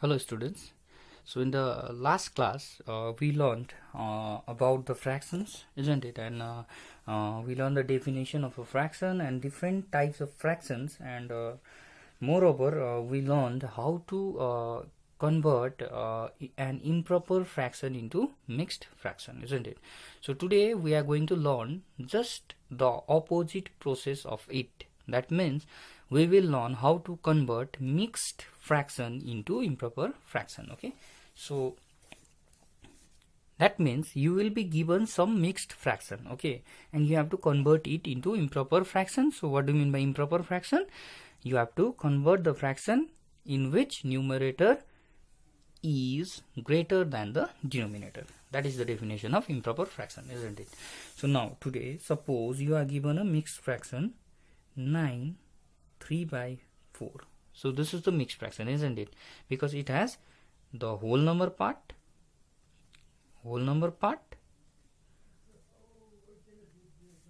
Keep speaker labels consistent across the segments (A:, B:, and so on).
A: Hello students. So in the last class we learned about the fractions, isn't it? And we learned the definition of a fraction and different types of fractions, and moreover we learned how to convert an improper fraction into mixed fraction, isn't it? So today we are going to learn just the opposite process of it. That means we will learn how to convert mixed fraction into improper fraction. Okay, so that means you will be given some mixed fraction, okay, and you have to convert it into improper fraction. So what do you mean by improper fraction? You have to convert the fraction in which numerator is greater than the denominator. That is the definition of improper fraction, isn't it? So now today, suppose you are given a mixed fraction 9 3/4. So this is the mixed fraction, isn't it? Because it has the whole number part,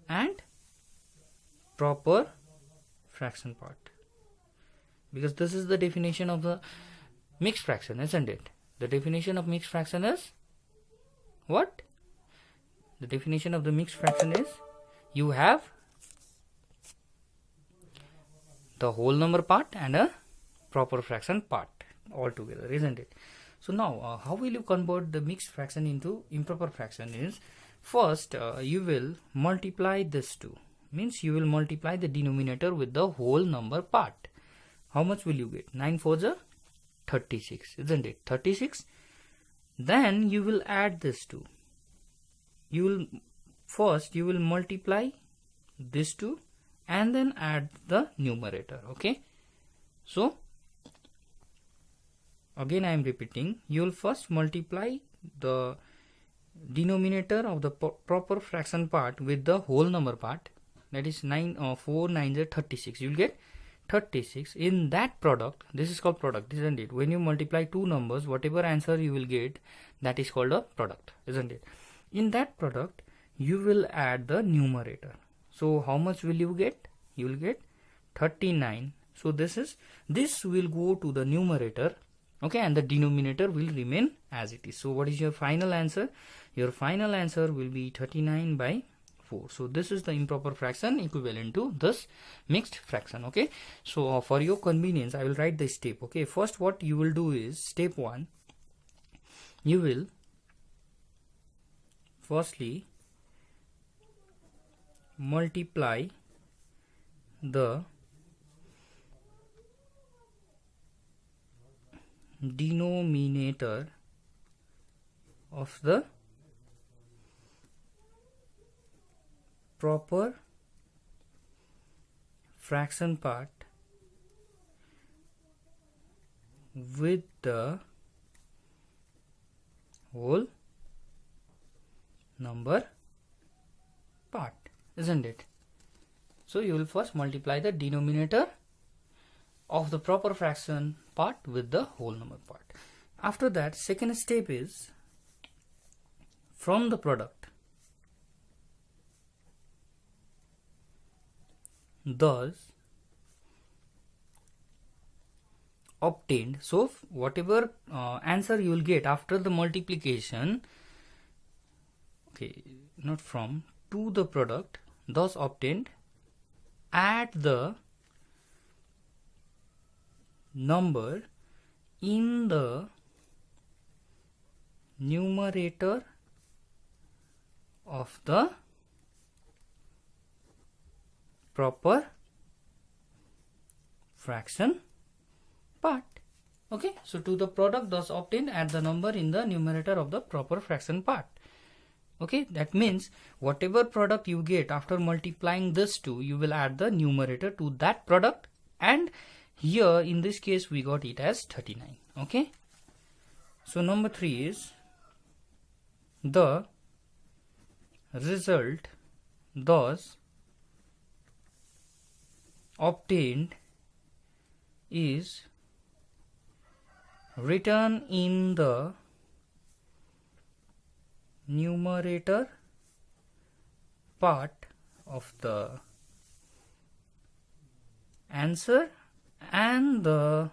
A: and proper fraction part. Because this is the definition of the mixed fraction, isn't it? The definition of mixed fraction is what? The definition of the mixed fraction is you have the whole number part and a proper fraction part all together, isn't it? So now how will you convert the mixed fraction into improper fraction is, first you will multiply this two, means you will multiply the denominator with the whole number part. How much will you get? 9 4s are 36, isn't it? 36. Then you will add this two. You will multiply this two and then add the numerator. Okay, so again I am repeating, you will first multiply the denominator of the proper fraction part with the whole number part, that is 9 4 9s are 36. You will get 36. In that product, this is called product, isn't it? When you multiply two numbers, whatever answer you will get, that is called a product, isn't it? In that product you will add the numerator. So how much will you get? You will get 39. So this will go to the numerator, okay, and the denominator will remain as it is. So what is your final answer? Your final answer will be 39/4. So this is the improper fraction equivalent to this mixed fraction. Okay, so for your convenience I will write the step. Okay, first what you will do is, step 1, you will firstly multiply the denominator of the proper fraction part with the whole number part, isn't it? So you will first multiply the denominator of the proper fraction part with the whole number part. After that, second step is, from the product thus obtained, so whatever answer you will get after the multiplication, okay, not from, to the product thus obtained, add the number in the numerator of the proper fraction part. Okay, so to the product thus obtained, add the number in the numerator of the proper fraction part. Okay, that means whatever product you get after multiplying this two, you will add the numerator to that product, and here in this case we got it as 39. Okay, so number 3 is, the result thus obtained is written in the numerator part of the answer and the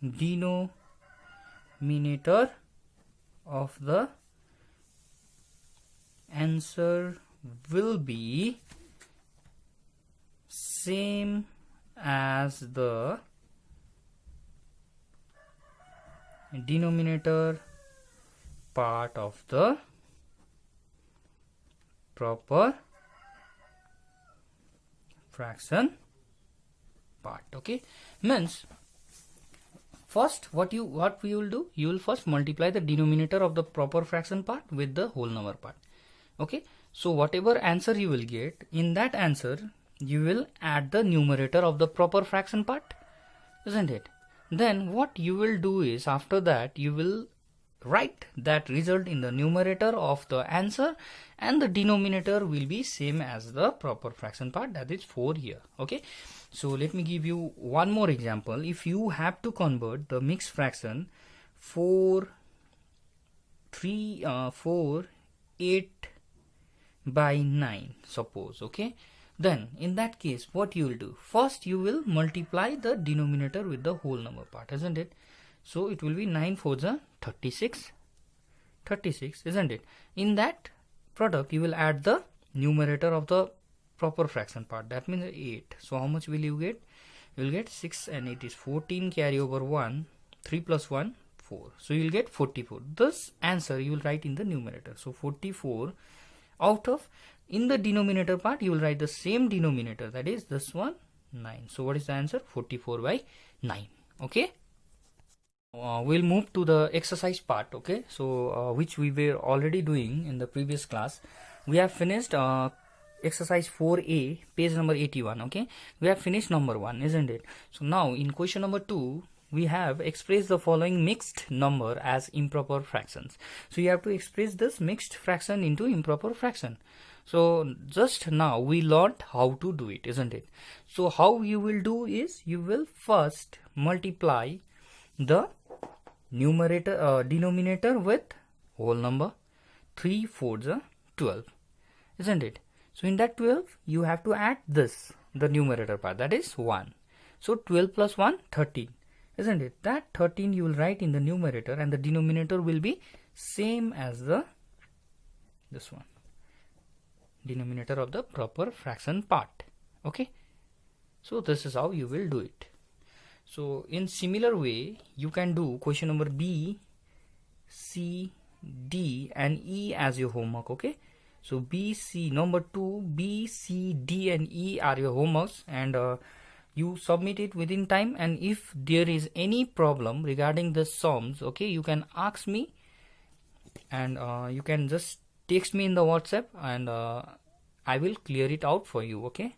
A: denominator of the answer will be same as the denominator part of the proper fraction part. Okay, means first what we will do, you will first multiply the denominator of the proper fraction part with the whole number part. Okay, so whatever answer you will get, in that answer you will add the numerator of the proper fraction part, isn't it? Then what you will do is, after that you will write that result in the numerator of the answer, and the denominator will be same as the proper fraction part, that is 4 here. Okay, so let me give you one more example. If you have to convert the mixed fraction 4 8 by 9, suppose, okay, then in that case what you will do, first you will multiply the denominator with the whole number part, isn't it? So it will be 9 4s are 36, isn't it? In that product you will add the numerator of the proper fraction part, that means 8. So how much will you get? You will get 6 and 8 is 14, carry over 1, 3 plus 1 4, so you will get 44. This answer you will write in the numerator, so 44 out of, in the denominator part you will write the same denominator, that is this one 9. So what is the answer? 44 by 9. Okay, we'll move to the exercise part. Okay, so which we were already doing in the previous class. We have finished exercise 4a, page number 81. Okay, we have finished number 1, isn't it? So now in question number 2 we have expressed the following mixed number as improper fractions. So you have to express this mixed fraction into improper fraction. So just now we learned how to do it, isn't it? So how you will do is, you will first multiply the numerator denominator with whole number. 3 4s are 12, isn't it? So in that 12 you have to add this, the numerator part, that is 1. So 12 plus 1 13, isn't it? That 13 you will write in the numerator, and the denominator will be same as the this one, denominator of the proper fraction part. Okay, so this is how you will do it. So in similar way you can do question number B, C, D and E as your homework. Okay, so B, C, number 2, B, C, D and E are your homeworks, and you submit it within time. And if there is any problem regarding the sums, okay, you can ask me, and you can just text me in the WhatsApp, and I will clear it out for you. Okay.